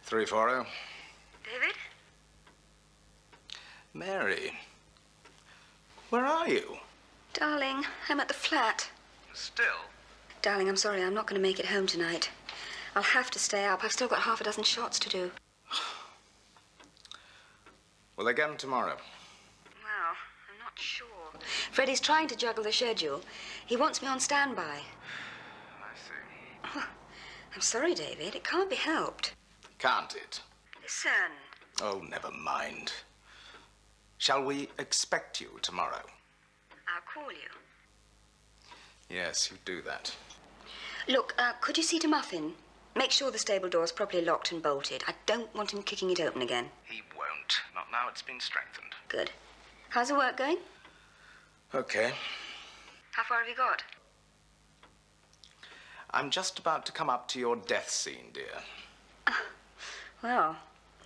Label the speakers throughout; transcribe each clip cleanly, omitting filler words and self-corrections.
Speaker 1: Three for you.
Speaker 2: David?
Speaker 1: Mary, where are you?
Speaker 2: Darling, I'm at the flat.
Speaker 1: Still?
Speaker 2: Darling, I'm sorry, I'm not going to make it home tonight. I'll have to stay up. I've still got half a dozen shots to do.
Speaker 1: Will they get them tomorrow?
Speaker 2: Well, I'm not sure. Freddie's trying to juggle the schedule. He wants me on standby.
Speaker 1: I see.
Speaker 2: Oh, I'm sorry, David. It can't be helped.
Speaker 1: Can't it?
Speaker 2: Listen.
Speaker 1: Oh, never mind. Shall we expect you tomorrow?
Speaker 2: I'll call you.
Speaker 1: Yes, you do that.
Speaker 2: Look, could you see to Muffin? Make sure the stable door's properly locked and bolted. I don't want him kicking it open again.
Speaker 1: He won't. Not now it's been strengthened.
Speaker 2: Good. How's the work going?
Speaker 1: Okay.
Speaker 2: How far have you got?
Speaker 1: I'm just about to come up to your death scene, dear.
Speaker 2: Well,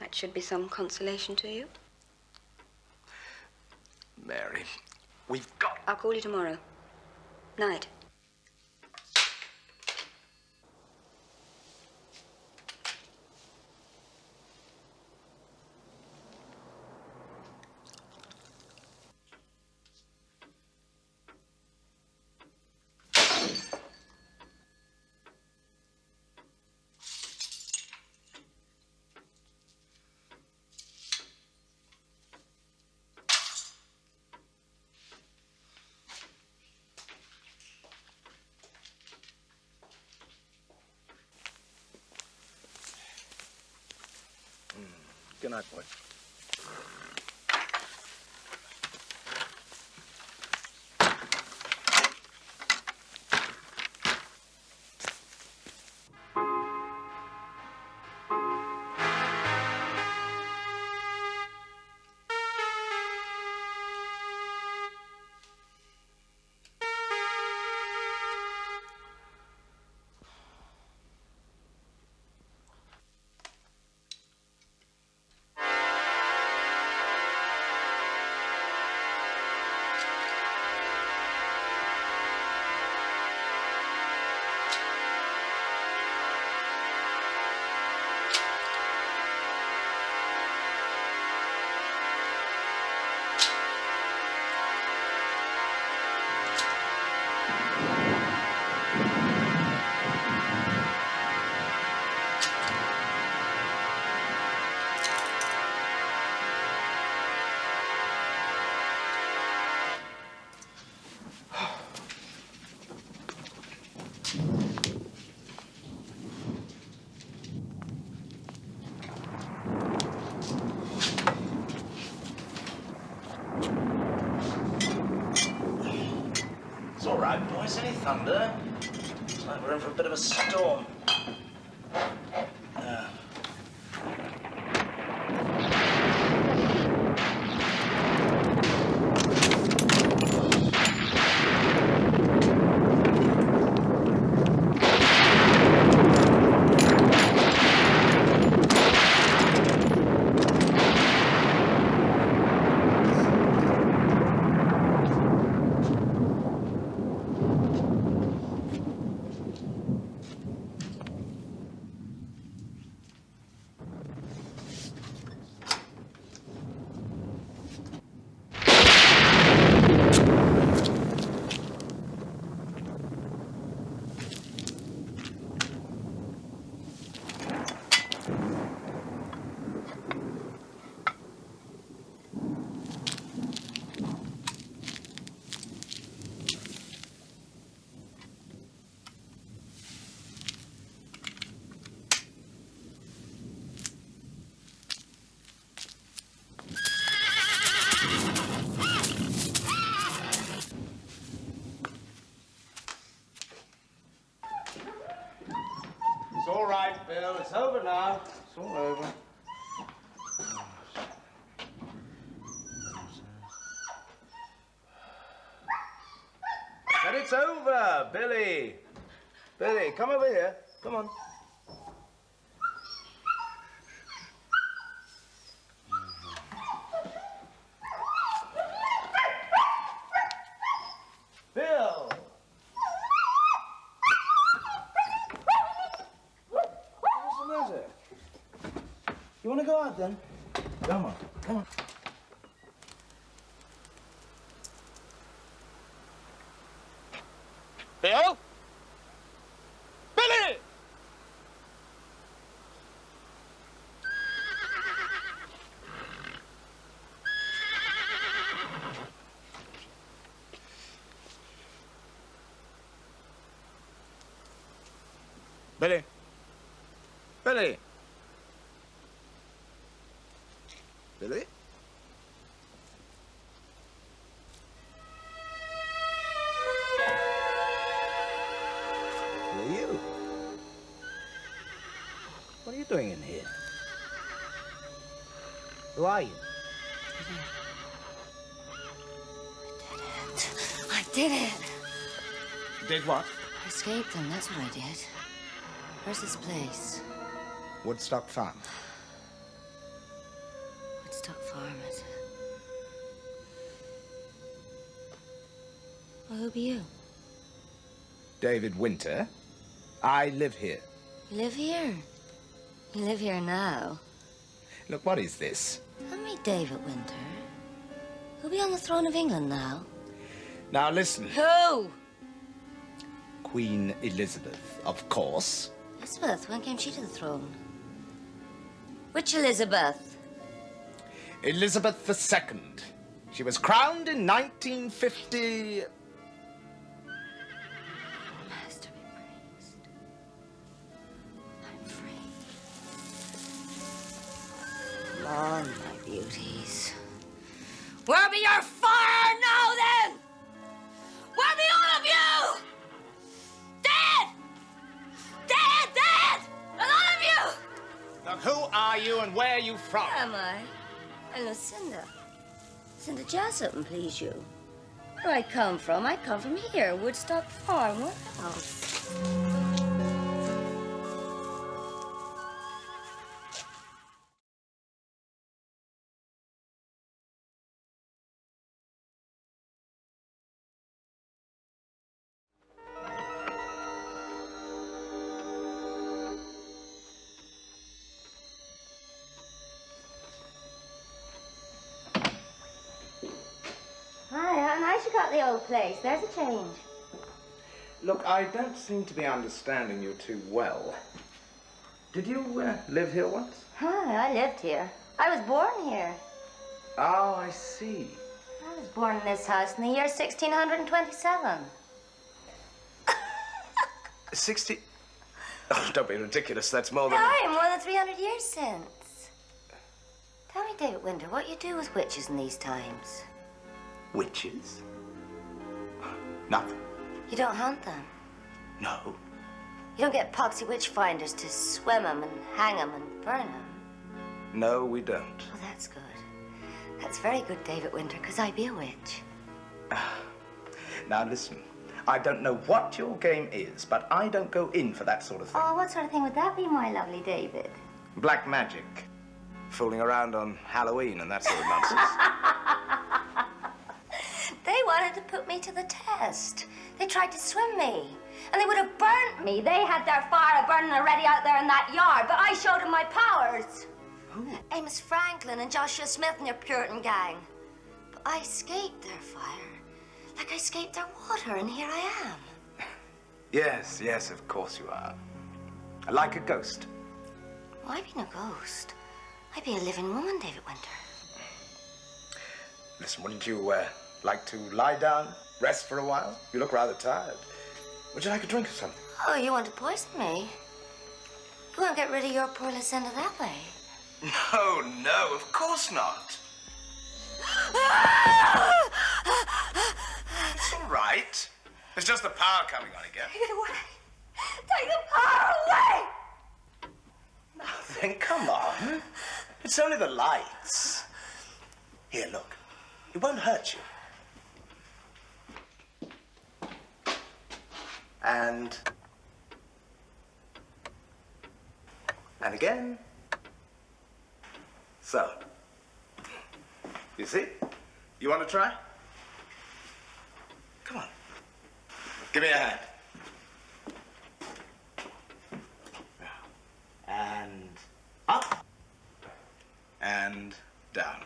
Speaker 2: that should be some consolation to you.
Speaker 1: Mary, we've got...
Speaker 2: I'll call you tomorrow. Night.
Speaker 1: Good night, boy.
Speaker 3: It's all right, boys. Any thunder? Looks like we're in for a bit of a storm. it's over, Billy. Billy, come over here. Come on. Bill! What's the matter? You want to go out then? Come on, come on.
Speaker 1: Bill? Billy! Billy? Billy? Billy?
Speaker 3: Who are you? What are you doing in here? Who are you?
Speaker 2: I did it.
Speaker 1: Did what?
Speaker 2: I escaped them, that's what I did. Where's this place?
Speaker 1: Woodstock Farm.
Speaker 2: Woodstock Farm, is it? Well, who be you?
Speaker 1: David Winter. I live here.
Speaker 2: You live here? You live here now?
Speaker 1: Look, what is this?
Speaker 2: I'm me, David Winter. Who'll be on the throne of England now?
Speaker 1: Now listen.
Speaker 2: Who?
Speaker 1: Queen Elizabeth, of course.
Speaker 2: Elizabeth, when came she to the throne? Which Elizabeth?
Speaker 1: Elizabeth II. She was crowned in 1950...
Speaker 2: Master be praised. I'm free. Come on, my beauties. Where be your fire now, then? Where be all of you? Dead! Dead! Dead! And all of you!
Speaker 1: Look, who are you and where are you from?
Speaker 2: Where am I? I'm Lucinda. Lucinda Jessup, and please you. Where do I come from? I come from here, Woodstock Farm. What else? Hi, how nice you got the old place. There's a change.
Speaker 1: Look, I don't seem to be understanding you too well. Did you live here once?
Speaker 2: Hi, I lived here. I was born here.
Speaker 1: Oh, I see.
Speaker 2: I was born in this house in the year 1627.
Speaker 1: 60... Oh, don't be ridiculous. That's more than...
Speaker 2: Aye, more than 300 years since. Tell me, David Winter, what you do with witches in these times?
Speaker 1: Witches? Nothing.
Speaker 2: You don't hunt them.
Speaker 1: No.
Speaker 2: You don't get poxy witch finders to swim them and hang them and burn them.
Speaker 1: No, we don't.
Speaker 2: Well, that's good. That's very good, David Winter, because I be a witch.
Speaker 1: Now, listen. I don't know what your game is, but I don't go in for that sort of thing.
Speaker 2: Oh, what sort of thing would that be, my lovely David?
Speaker 1: Black magic. Fooling around on Halloween and that sort of nonsense.
Speaker 2: They wanted to put me to the test. They tried to swim me, and they would have burnt me. They had their fire burning already out there in that yard, but I showed them my powers.
Speaker 1: Who?
Speaker 2: Amos Franklin and Joshua Smith and their Puritan gang. But I escaped their fire, like I escaped their water, and here I am.
Speaker 1: Yes, yes, of course you are. Like a ghost.
Speaker 2: Well, I be no ghost. I be a living woman, David Winter.
Speaker 1: Listen, wouldn't you like to lie down, rest for a while? You look rather tired. Would you like a drink or something?
Speaker 2: Oh, you want to poison me? You won't get rid of your poor Lucinda that way.
Speaker 1: No, no, of course not. It's all right. It's just the power coming on again.
Speaker 2: Take it away. Take the power away.
Speaker 1: Then come on. It's only the lights. Here, look. It won't hurt you. And again. So, you see? You want to try? Come on. Give me a hand. And up. And down.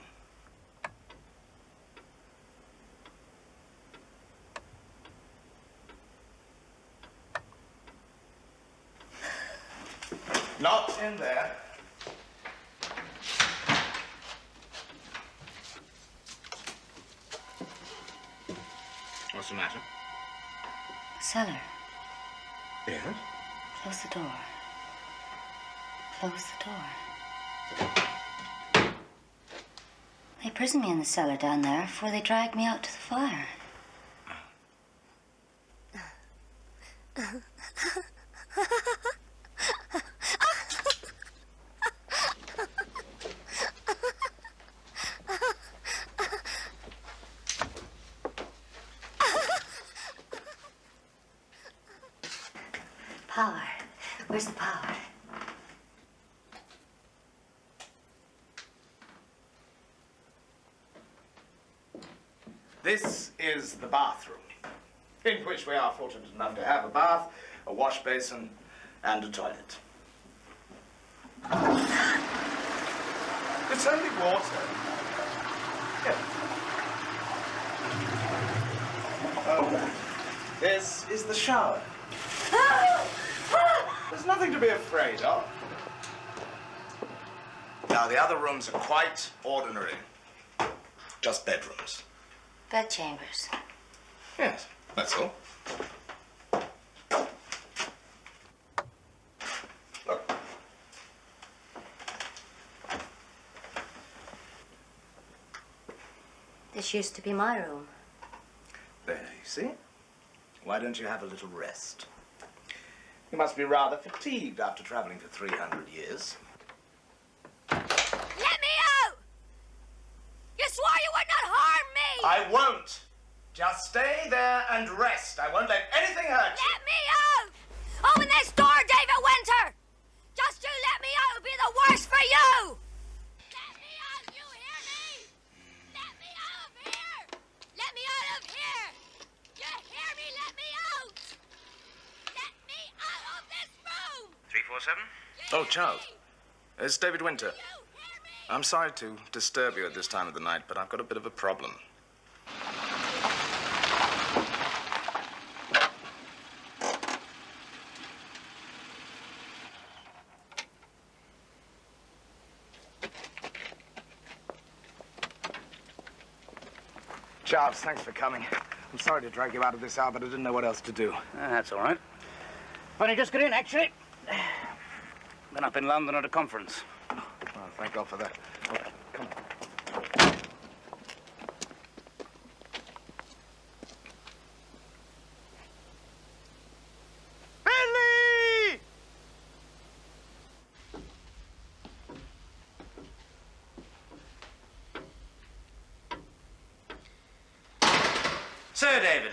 Speaker 1: Not in there. What's the matter?
Speaker 2: Cellar.
Speaker 1: Yes?
Speaker 2: Close the door. Close the door. They imprisoned me in the cellar down there before they dragged me out to the fire. Power. Where's the power?
Speaker 1: This is the bathroom, in which we are fortunate enough to have a bath, a wash basin, and a toilet. It's only water. Yeah. Oh, this is the shower. There's nothing to be afraid of. Now, the other rooms are quite ordinary. Just bedrooms.
Speaker 2: Bedchambers.
Speaker 1: Yes, that's all. Look.
Speaker 2: This used to be my room.
Speaker 1: There, you see? Why don't you have a little rest? You must be rather fatigued after traveling for 300 years.
Speaker 2: Let me out! You swore you would not harm me!
Speaker 1: I won't. Just stay there and rest. I won't let anything hurt you.
Speaker 2: Let me out! Open this door, David Winter! Just you let me out, it'll be the worst for you! Let me out, you hear me? Let me out of here! Let me out of here! You hear me? Let me out! Let me out of this room!
Speaker 3: 347?
Speaker 1: Oh, Charles. It's David Winter. I'm sorry to disturb you at this time of the night, but I've got a bit of a problem. Charles, thanks for coming. I'm sorry to drag you out of this hour, but I didn't know what else to do.
Speaker 3: That's all right. Only just got in, actually. Been up in London at a conference.
Speaker 1: Oh, thank God for that. Okay, come on. Billy!
Speaker 3: So, David,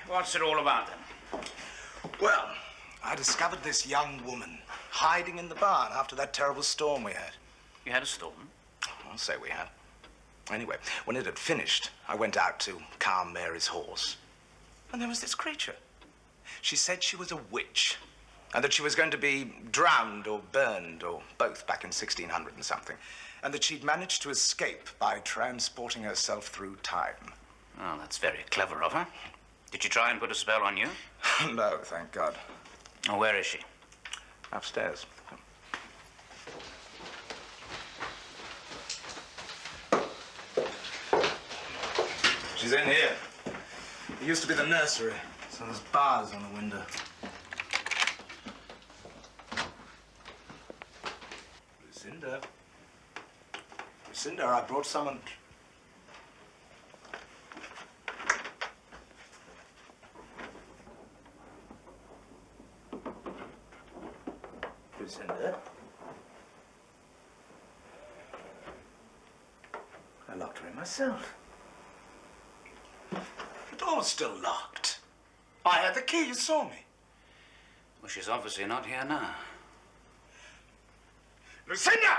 Speaker 3: what's it all about, then?
Speaker 1: Well, I discovered this young woman hiding in the barn after that terrible storm we had.
Speaker 3: You had a storm?
Speaker 1: I'll say we had. Anyway, when it had finished, I went out to calm Mary's horse. And there was this creature. She said she was a witch, and that she was going to be drowned or burned, or both, back in 1600 and something. And that she'd managed to escape by transporting herself through time.
Speaker 3: Oh, that's very clever of her. Did she try and put a spell on you?
Speaker 1: No, thank God.
Speaker 3: Oh, where is she?
Speaker 1: Upstairs. She's in here. It used to be the nursery, so there's bars on the window. Lucinda. Lucinda, I brought someone. Lucinda. I locked her in myself. The door was still locked. I had the key, you saw me.
Speaker 4: Well, she's obviously not here now.
Speaker 1: Lucinda!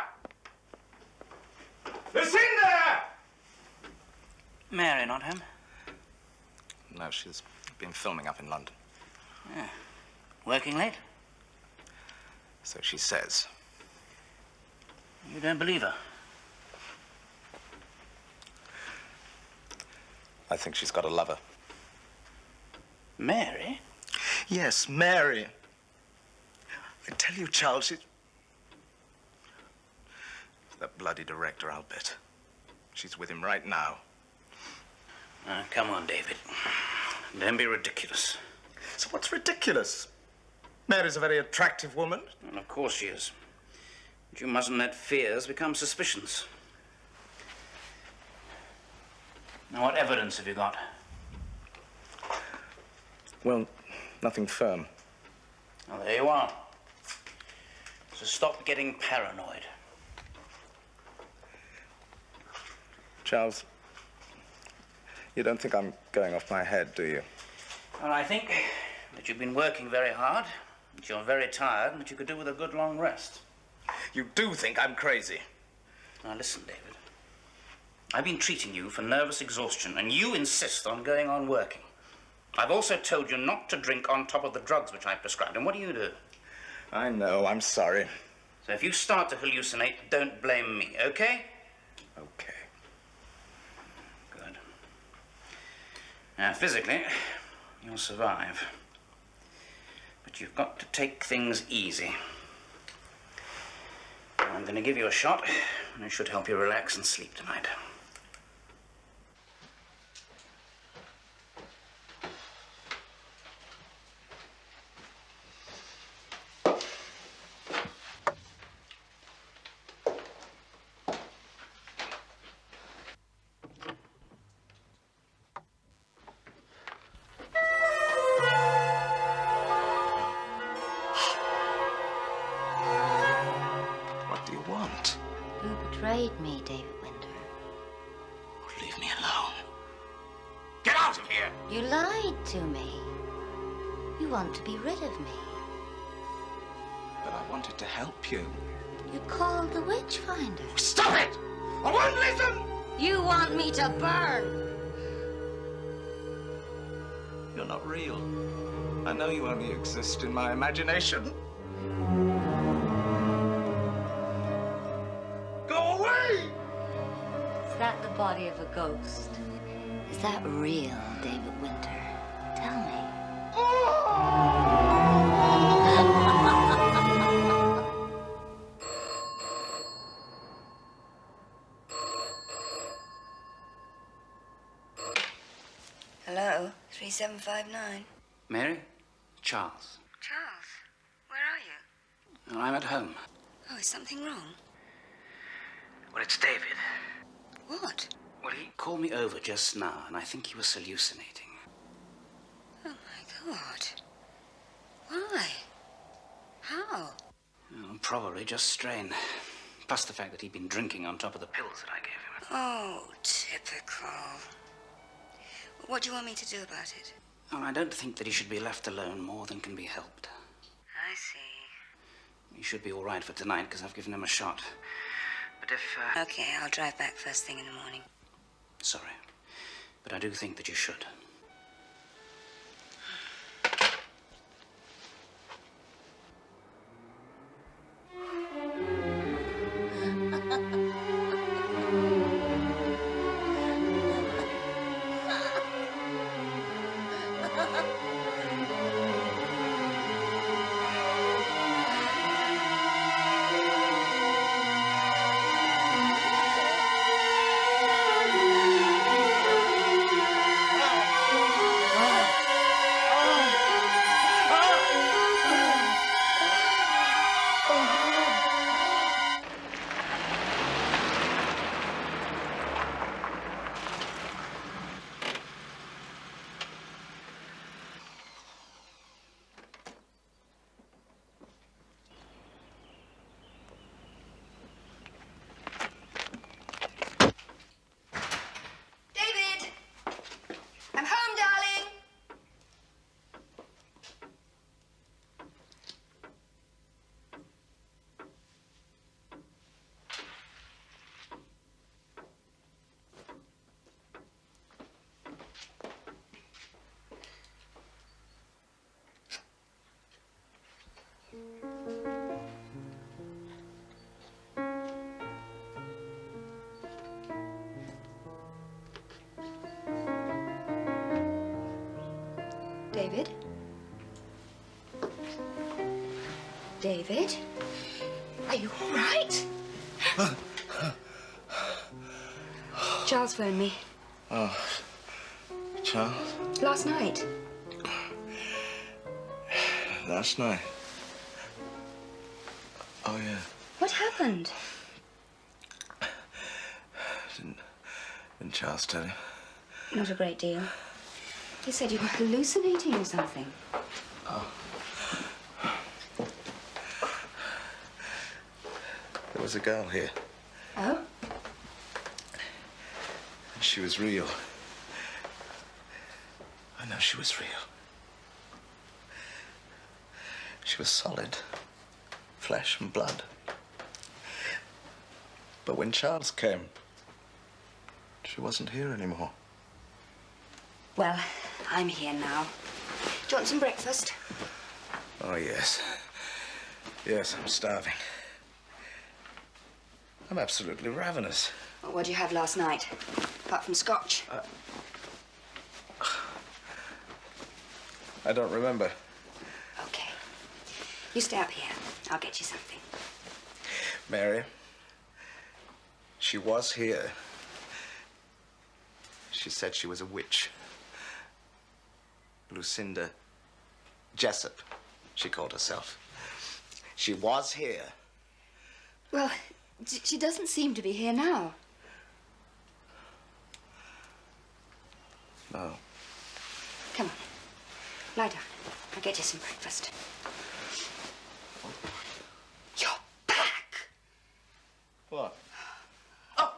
Speaker 1: Lucinda!
Speaker 4: Mary not home?
Speaker 1: No, she's been filming up in London.
Speaker 4: Yeah. Working late?
Speaker 1: So she says.
Speaker 4: You don't believe her?
Speaker 1: I think she's got a lover.
Speaker 4: Mary?
Speaker 1: Yes, Mary. I tell you, Charles, she's... That bloody director, I'll bet. She's with him right now.
Speaker 4: Come on, David. Don't be ridiculous.
Speaker 1: So what's ridiculous? Mary's a very attractive woman.
Speaker 4: Well, of course she is. But you mustn't let fears become suspicions. Now, what evidence have you got?
Speaker 1: Well, nothing firm.
Speaker 4: Well, there you are. So stop getting paranoid.
Speaker 1: Charles, you don't think I'm going off my head, do you?
Speaker 4: Well, I think that you've been working very hard, that you're very tired, and that you could do with a good long rest.
Speaker 1: You do think I'm crazy?
Speaker 4: Now, listen, David. I've been treating you for nervous exhaustion, and you insist on going on working. I've also told you not to drink on top of the drugs which I prescribed, and what do?
Speaker 1: I know, I'm sorry.
Speaker 4: So if you start to hallucinate, don't blame me, okay?
Speaker 1: Okay.
Speaker 4: Good. Now, physically, you'll survive. But you've got to take things easy. I'm going to give you a shot, and it should help you relax and sleep tonight.
Speaker 1: What do you want?
Speaker 2: You betrayed me, David Winter.
Speaker 1: Leave me alone. Get out of here!
Speaker 2: You lied to me. You want to be rid of me.
Speaker 1: But I wanted to help you.
Speaker 2: You called the witch finder.
Speaker 1: Stop it! I won't listen!
Speaker 2: You want me to burn.
Speaker 1: You're not real. I know you only exist in my imagination. Go away!
Speaker 2: Is that the body of a ghost? Is that real, David Winter? Tell me. Hello, 3759.
Speaker 4: Mary? Charles.
Speaker 2: Charles, where are you?
Speaker 4: Well, I'm at home.
Speaker 2: Oh, is something wrong?
Speaker 4: Well, it's David.
Speaker 2: What?
Speaker 4: Well, he called me over just now, and I think he was hallucinating.
Speaker 2: Oh, my God. Why? How?
Speaker 4: Oh, probably just strain. Plus the fact that he'd been drinking on top of the pills that I gave him.
Speaker 2: Oh, typical. What do you want me to do about it?
Speaker 4: Well, I don't think that he should be left alone more than can be helped.
Speaker 2: I see.
Speaker 4: He should be all right for tonight, because I've given him a shot. But if,
Speaker 2: Okay, I'll drive back first thing in the morning.
Speaker 4: Sorry. But I do think that you should.
Speaker 2: David? David? Are you all right? Charles phoned me.
Speaker 1: Oh, Charles?
Speaker 2: Last night.
Speaker 1: Last night? Oh, yeah.
Speaker 2: What happened?
Speaker 1: Didn't Charles tell you?
Speaker 2: Not a great deal. He said you were hallucinating or something.
Speaker 1: Oh. There was a girl here.
Speaker 2: Oh?
Speaker 1: She was real. I know she was real. She was solid. Flesh and blood. But when Charles came, she wasn't here anymore.
Speaker 2: Well, I'm here now. Do you want some breakfast?
Speaker 1: Oh, yes. Yes, I'm starving. I'm absolutely ravenous.
Speaker 2: Well, what did you have last night? Apart from scotch?
Speaker 1: I don't remember.
Speaker 2: Okay. You stay up here. I'll get you something.
Speaker 1: Mary, she was here. She said she was a witch. Lucinda Jessup, she called herself. She was here.
Speaker 2: Well, she doesn't seem to be here now.
Speaker 1: No.
Speaker 2: Come on. Lie down. I'll get you some breakfast. Your back!
Speaker 1: What?
Speaker 2: Oh!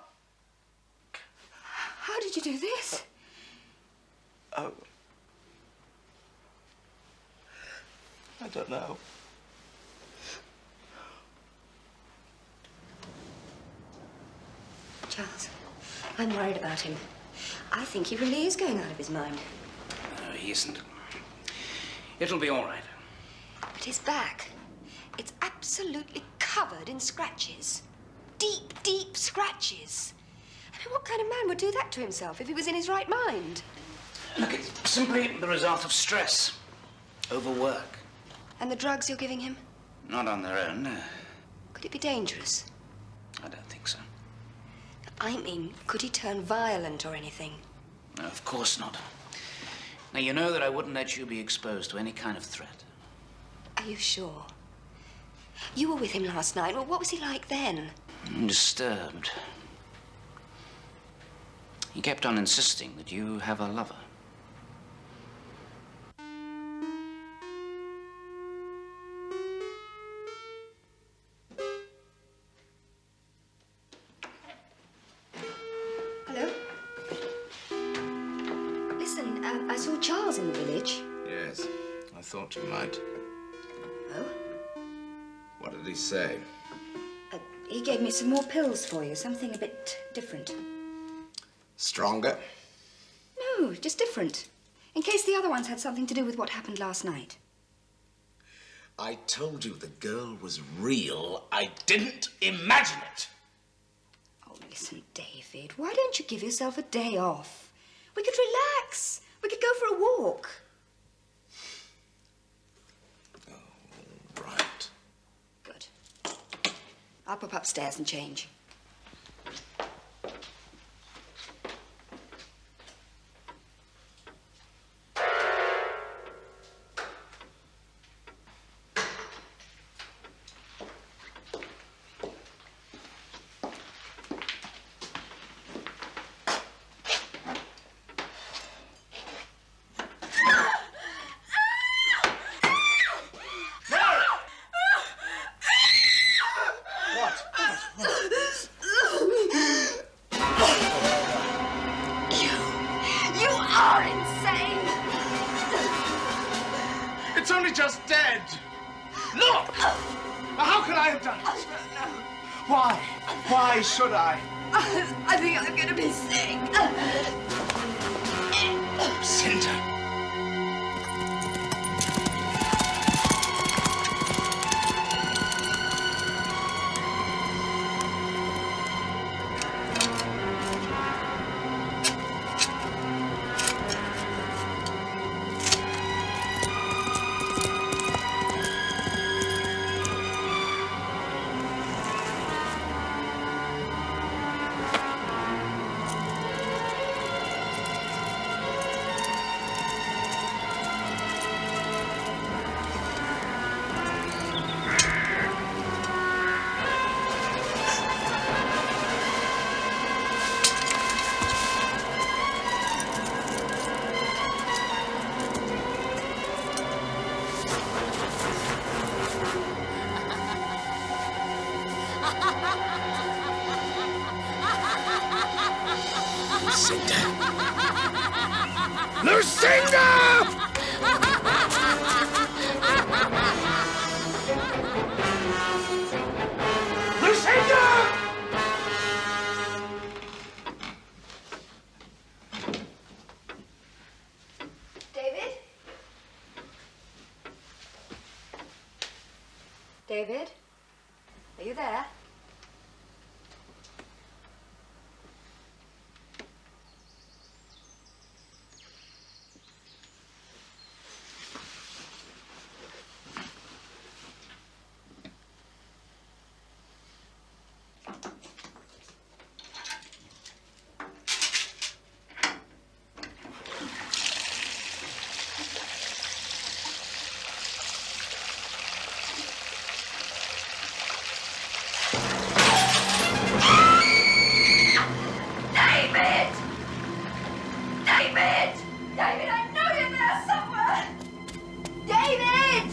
Speaker 2: How did you do this?
Speaker 1: Oh. I don't know.
Speaker 2: Charles, I'm worried about him. I think he really is going out of his mind.
Speaker 4: No, he isn't. It'll be all right.
Speaker 2: But his back, it's absolutely covered in scratches. Deep, deep scratches. I mean, what kind of man would do that to himself if he was in his right mind?
Speaker 4: Look, it's simply the result of stress. Overwork.
Speaker 2: And the drugs you're giving him?
Speaker 4: Not on their own, no.
Speaker 2: Could it be dangerous?
Speaker 4: I don't think so.
Speaker 2: I mean, could he turn violent or anything?
Speaker 4: No, of course not. Now, you know that I wouldn't let you be exposed to any kind of threat.
Speaker 2: Are you sure? You were with him last night. Well, what was he like then?
Speaker 4: Disturbed. He kept on insisting that you have a lover.
Speaker 2: Hello? Listen, I saw Charles in the village.
Speaker 1: Yes, I thought you might.
Speaker 2: Oh?
Speaker 1: What did he say?
Speaker 2: He gave me some more pills for you, something a bit different.
Speaker 1: Stronger?
Speaker 2: No, just different. In case the other ones had something to do with what happened last night.
Speaker 1: I told you the girl was real. I didn't imagine it.
Speaker 2: Oh, listen, David, why don't you give yourself a day off? We could relax. We could go for a walk.
Speaker 1: Oh, right.
Speaker 2: Good. I'll pop upstairs and change.
Speaker 1: It's only just dead. Look! How could I have done it? Why? Why should I?
Speaker 2: I think I'm gonna be sick.
Speaker 1: Lucinda. Lucinda! Lucinda! Lucinda!
Speaker 2: David? David? Are you there? David, I know you're there somewhere! David!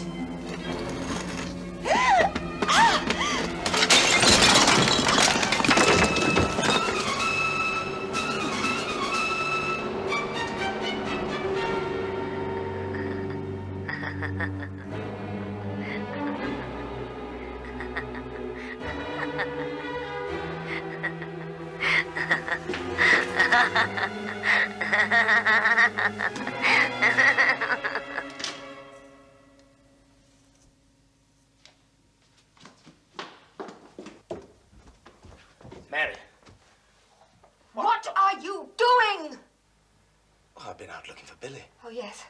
Speaker 1: Mary.
Speaker 2: What are you doing?
Speaker 1: Oh, I've been out looking for Billy.
Speaker 2: Oh, yes.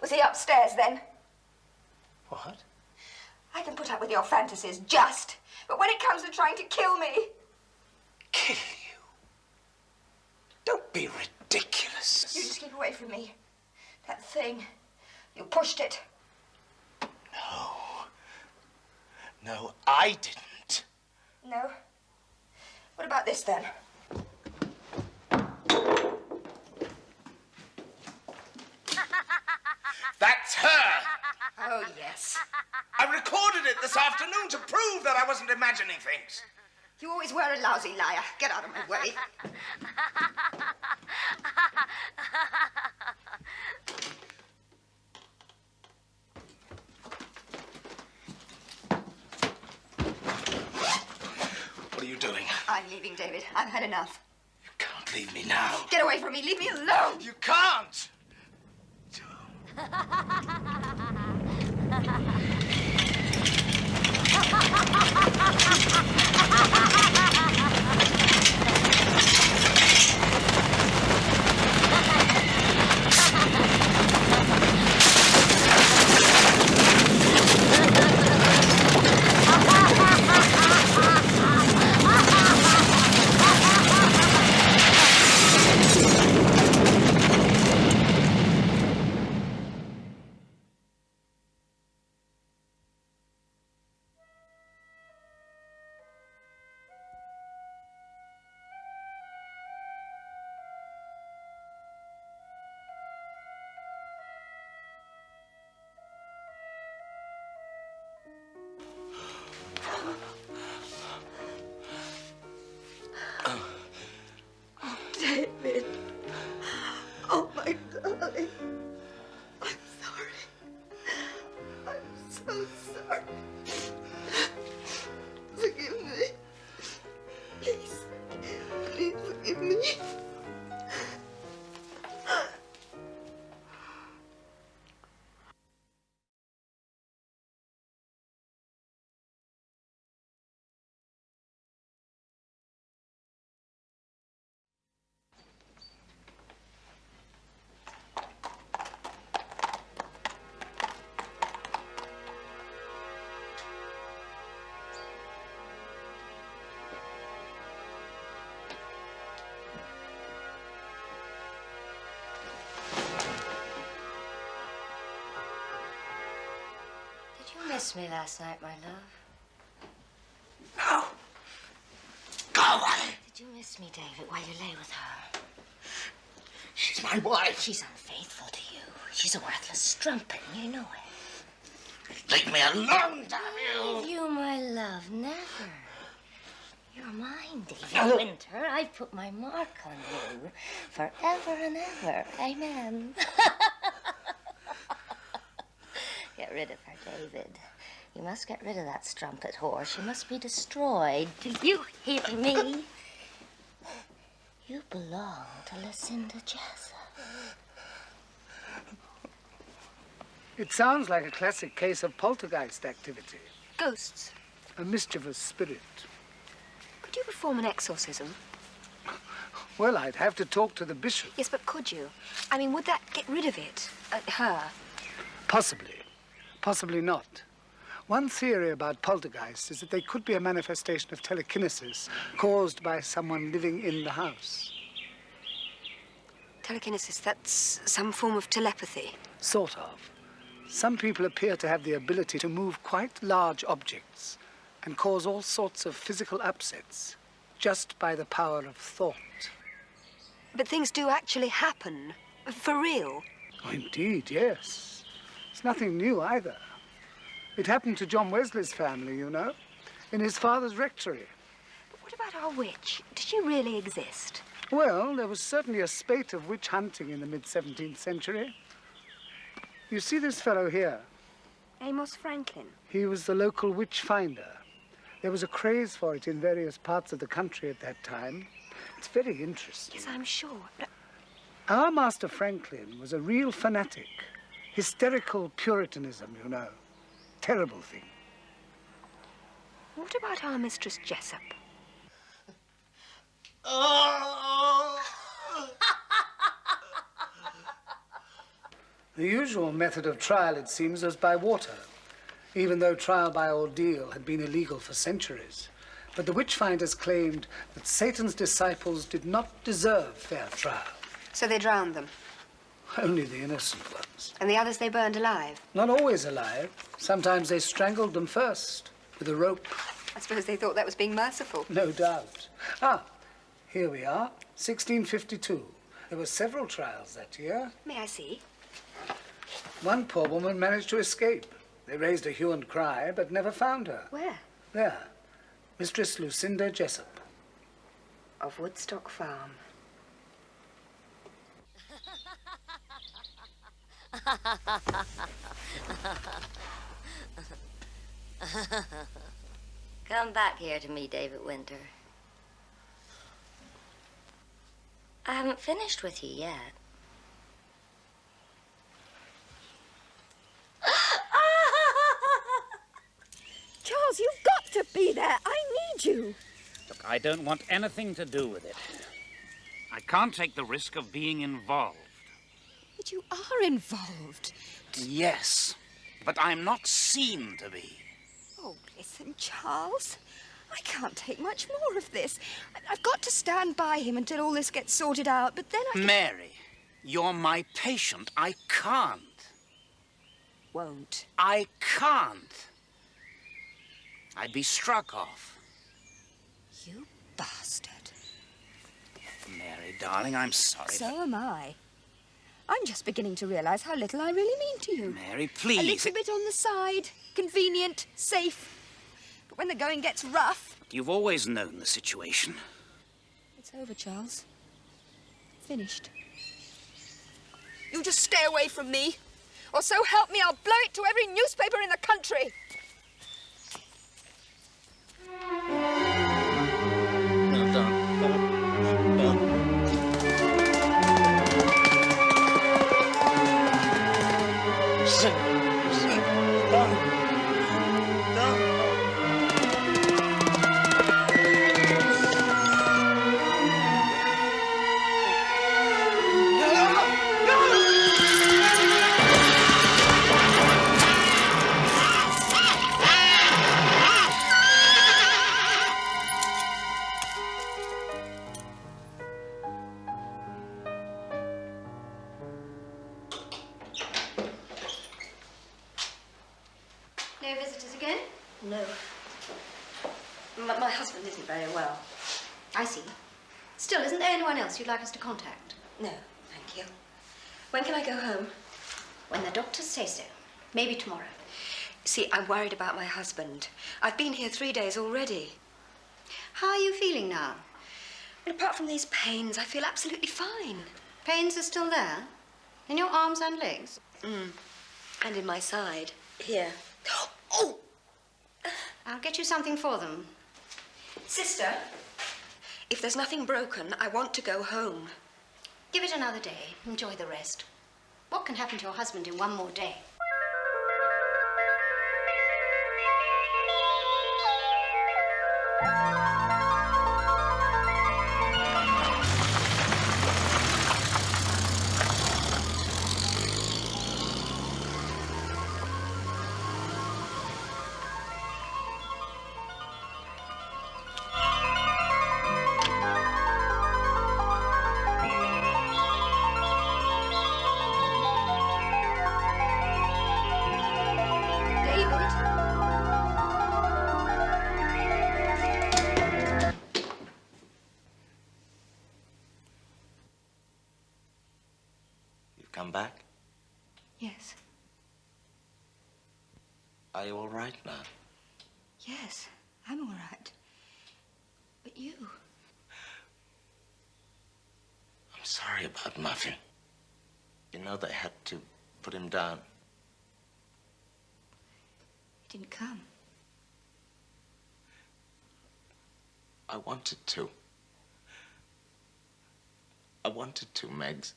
Speaker 2: Was he upstairs then?
Speaker 1: What?
Speaker 2: I can put up with your fantasies, just. But when it comes to trying to kill me...
Speaker 1: Kill you? Don't be ridiculous.
Speaker 2: You just keep away from me. That thing. You pushed it.
Speaker 1: No. No, I didn't.
Speaker 2: No? What about this, then?
Speaker 1: That's her!
Speaker 2: Oh, yes.
Speaker 1: I recorded it this afternoon to prove that I wasn't imagining things.
Speaker 2: You always were a lousy liar. Get out of my way.
Speaker 1: What are you doing?
Speaker 2: I'm leaving, David. I've had enough.
Speaker 1: You can't leave me now.
Speaker 2: Get away from me. Leave me alone.
Speaker 1: You can't!
Speaker 2: David. Oh, my darling. I'm sorry. I'm so sorry. Forgive me. Please. Please forgive me. Did you miss me last night, my love?
Speaker 1: No. Go away.
Speaker 2: Did you miss me, David, while you lay with her?
Speaker 1: She's my wife.
Speaker 2: She's unfaithful to you. She's a worthless strumpet, and you know it.
Speaker 1: Leave me alone, damn you.
Speaker 2: Leave you, my love, never. You're mine, David Winter. I've put my mark on you forever and ever. Amen. Get rid of her, David. You must get rid of that strumpet whore. She must be destroyed. Do you hear me? You belong to Lucinda Jessup.
Speaker 5: It sounds like a classic case of poltergeist activity.
Speaker 6: Ghosts.
Speaker 5: A mischievous spirit.
Speaker 6: Could you perform an exorcism?
Speaker 5: Well, I'd have to talk to the bishop.
Speaker 6: Yes, but could you? I mean, would that get rid of it? Her?
Speaker 5: Possibly. Possibly not. One theory about poltergeists is that they could be a manifestation of telekinesis caused by someone living in the house.
Speaker 6: Telekinesis, that's some form of telepathy.
Speaker 5: Sort of. Some people appear to have the ability to move quite large objects and cause all sorts of physical upsets just by the power of thought.
Speaker 6: But things do actually happen. For real.
Speaker 5: Oh, indeed, yes. It's nothing new either. It happened to John Wesley's family, you know, in his father's rectory.
Speaker 6: But what about our witch? Did she really exist?
Speaker 5: Well, there was certainly a spate of witch hunting in the mid-17th century. You see this fellow here?
Speaker 6: Amos Franklin.
Speaker 5: He was the local witch finder. There was a craze for it in various parts of the country at that time. It's very interesting.
Speaker 6: Yes, I'm sure. But
Speaker 5: Our Master Franklin was a real fanatic. Hysterical Puritanism, you know. Terrible thing.
Speaker 6: what about our Mistress Jessup?
Speaker 5: The usual method of trial, it seems, was by water, even though trial by ordeal had been illegal for centuries. But the witch-finders claimed that Satan's disciples did not deserve fair trial.
Speaker 6: So they drowned them.
Speaker 5: Only the innocent ones.
Speaker 6: And the others they burned alive.
Speaker 5: Not always alive. Sometimes they strangled them first, with a rope.
Speaker 6: I suppose they thought that was being merciful.
Speaker 5: No doubt. Ah, here we are, 1652. There were several trials that year.
Speaker 6: May I see?
Speaker 5: One poor woman managed to escape. They raised a hue and cry, but never found her.
Speaker 6: Where?
Speaker 5: There, Mistress Lucinda Jessup.
Speaker 6: Of Woodstock Farm.
Speaker 2: Come back here to me, David Winter. I haven't finished with you yet.
Speaker 7: Charles, you've got to be there. I need you.
Speaker 4: Look, I don't want anything to do with it. I can't take the risk of being involved.
Speaker 7: But you are involved.
Speaker 4: Yes, but I'm not seen to be.
Speaker 7: Oh, listen, Charles. I can't take much more of this. I've got to stand by him until all this gets sorted out, but then I
Speaker 4: Mary, you're my patient. I can't.
Speaker 7: won't.
Speaker 4: I can't. I'd be struck off.
Speaker 7: You bastard.
Speaker 4: Mary, darling, I'm sorry.
Speaker 7: So am I. I'm just beginning to realize how little I really mean to you.
Speaker 4: Mary,
Speaker 7: A
Speaker 4: please.
Speaker 7: little bit on the side, convenient, safe. But when the going gets rough,
Speaker 4: You've always known the situation.
Speaker 7: it's over, Charles. Finished. You just stay away from me, or so help me, I'll blow it to every newspaper in the country.
Speaker 4: No, don't.
Speaker 2: No visitors again? No. My husband isn't very well. I see. Still, isn't there anyone else you'd like us to contact?
Speaker 6: No, thank you. When can I go home?
Speaker 2: When the doctors say so. Maybe tomorrow.
Speaker 6: See, I'm worried about my husband. I've been here 3 days already. How are you feeling now?
Speaker 2: Well, apart from these pains, I feel absolutely fine.
Speaker 6: Pains are still there? In your arms and legs?
Speaker 2: And in my side. Here. Oh!
Speaker 6: I'll get you something for them.
Speaker 2: Sister, if there's nothing broken, I want to go home.
Speaker 6: Give it another day. Enjoy the rest. What can happen to your husband in one more day?
Speaker 3: Come back?
Speaker 2: Yes.
Speaker 3: Are you all right now?
Speaker 2: Yes, I'm all right. But you?
Speaker 3: I'm sorry about Muffin. You know they had to put him down.
Speaker 2: He didn't come.
Speaker 3: I wanted to. I wanted to, Megs.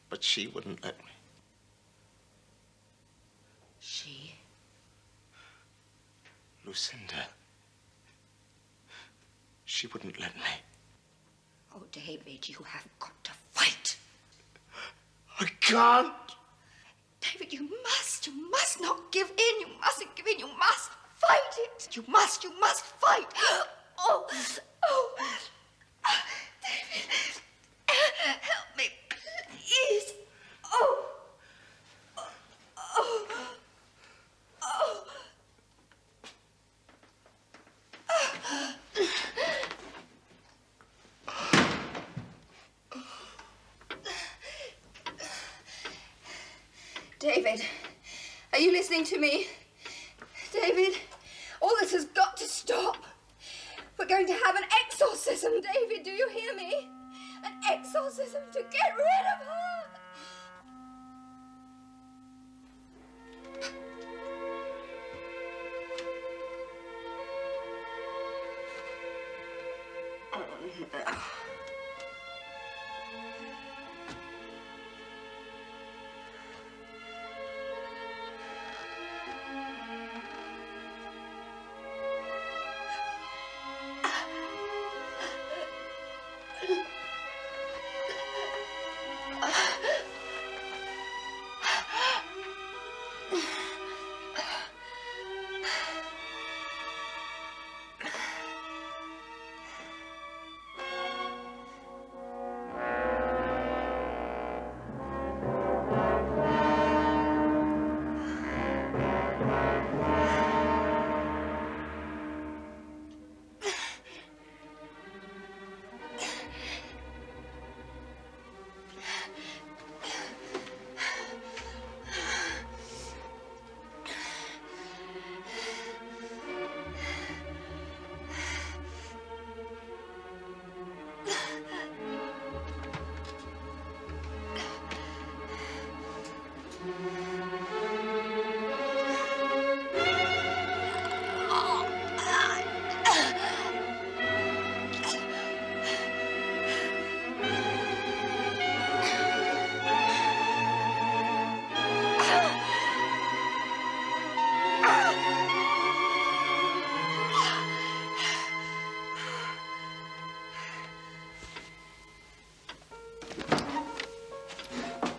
Speaker 3: But she wouldn't let me.
Speaker 2: She?
Speaker 3: Lucinda. She wouldn't let me.
Speaker 2: Oh, David, you have got to fight.
Speaker 3: I can't.
Speaker 2: David, you must not give in. You mustn't give in. You must fight it. You must fight. Oh, David, help me, please. Oh. David, are you listening to me? David, all this has got to stop. We're going to have an exorcism, David, do you hear me? An exorcism to get rid of her.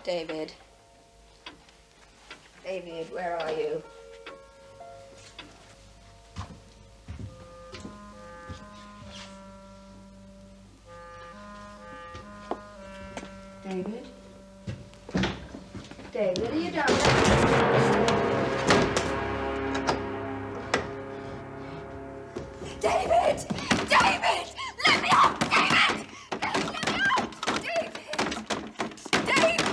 Speaker 2: David. David, where are you? David? David, are you down there? David! David! Let me out! David! Let me out! David! David!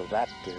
Speaker 3: What'll that do?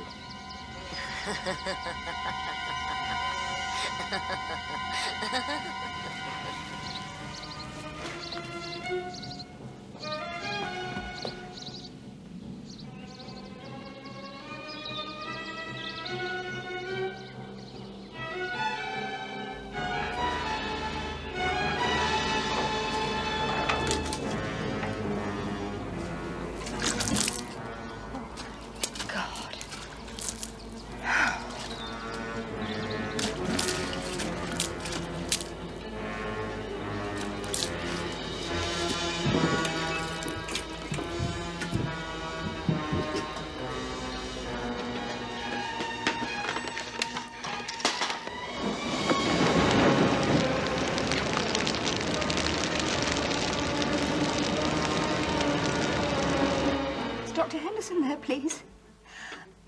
Speaker 7: Dr. Henderson there, please?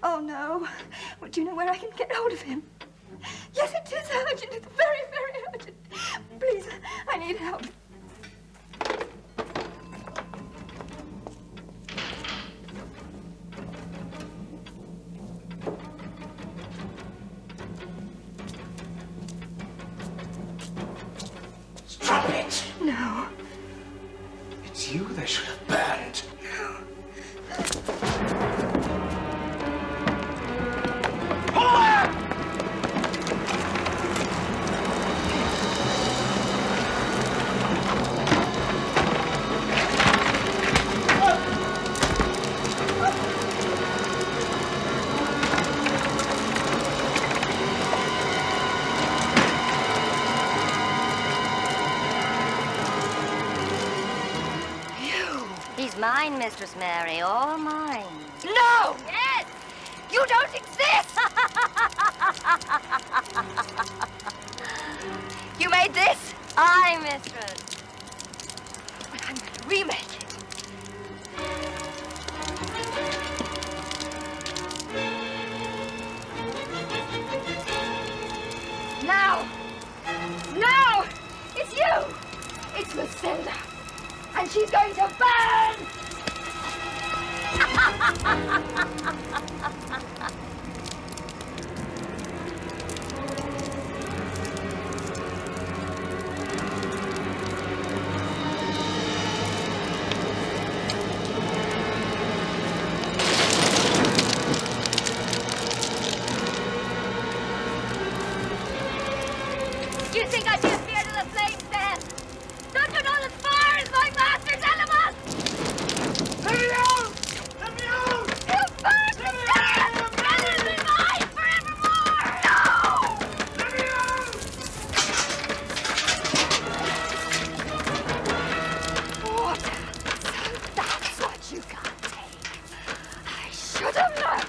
Speaker 7: Oh, no. Well, do you know where I can get hold of him? Yes, it is urgent. It's very, very urgent. Please, I need help.
Speaker 1: Stop it!
Speaker 7: No.
Speaker 1: It's you they should have burned.
Speaker 2: He's mine, Mistress Mary, all mine.
Speaker 7: No!
Speaker 2: Yes! You don't exist!
Speaker 7: You made this?
Speaker 2: Aye, mistress.
Speaker 7: Well, I'm going to remake it. Now! Now! It's you! It's Lucinda! And she's going to burn!
Speaker 2: You think I'd be afraid of the flames then? Don't you know that fire is my master's element?
Speaker 1: Let me out! Let me out!
Speaker 2: You burn me dead! Rather than mine forevermore! No!
Speaker 1: Let me out!
Speaker 7: Water. So that's what you can't take. I should have known.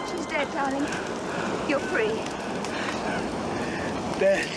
Speaker 7: She's dead, darling. You're free.
Speaker 5: Dead.